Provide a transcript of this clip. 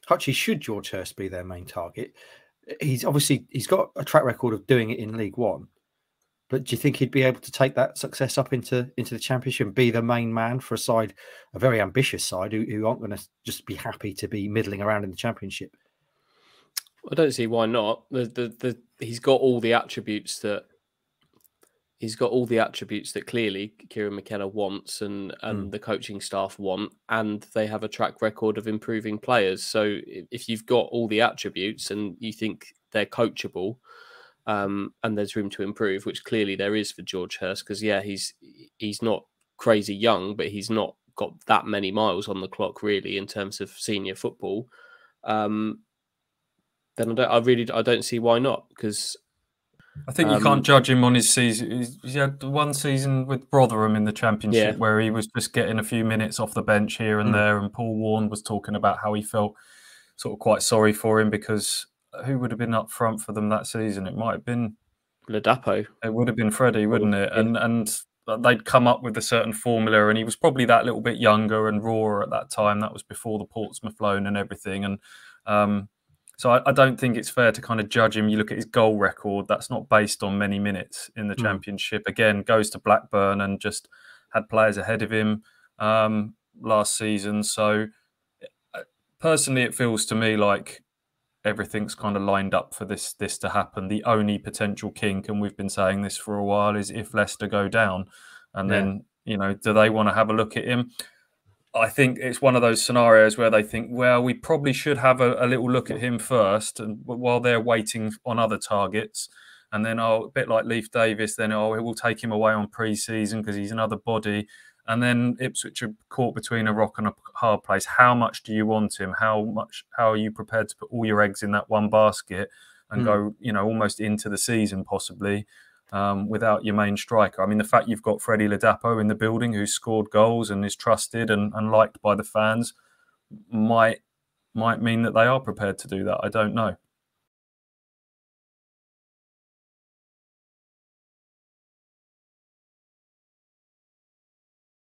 Hutchie, should George Hirst be their main target? He's got a track record of doing it in League One, but do you think he'd be able to take that success up into the Championship and be the main man for a very ambitious side who aren't going to just be happy to be middling around in the Championship? I don't see why not. He's got all the attributes that clearly Kieran McKenna wants and the coaching staff want, and they have a track record of improving players. So if you've got all the attributes and you think they're coachable, and there's room to improve, which clearly there is for George Hirst, because he's not crazy young, but he's not got that many miles on the clock really in terms of senior football. Then I don't see why not, because I think you can't judge him on his season. He had one season with Rotherham in the Championship where he was just getting a few minutes off the bench here and there, and Paul Warne was talking about how he felt sort of quite sorry for him, because who would have been up front for them that season? It might have been Ladapo. It would have been Freddie, wouldn't it? And they'd come up with a certain formula, and he was probably that little bit younger and rawer at that time. That was before the Portsmouth loan and everything. And so I don't think it's fair to kind of judge him. You look at his goal record, that's not based on many minutes in the Championship. Again, goes to Blackburn and just had players ahead of him last season. So personally, it feels to me like everything's kind of lined up for this to happen. The only potential kink, and we've been saying this for a while, is if Leicester go down. And then, do they want to have a look at him? I think it's one of those scenarios where they think, well, we probably should have a little look at him first, and while they're waiting on other targets. And then, a bit like Leif Davis, then, we'll take him away on pre-season because he's another body. And then Ipswich are caught between a rock and a hard place. How much do you want him? How are you prepared to put all your eggs in that one basket and go, almost into the season possibly without your main striker? I mean, the fact you've got Freddie Ladapo in the building who's scored goals and is trusted and liked by the fans might mean that they are prepared to do that. I don't know.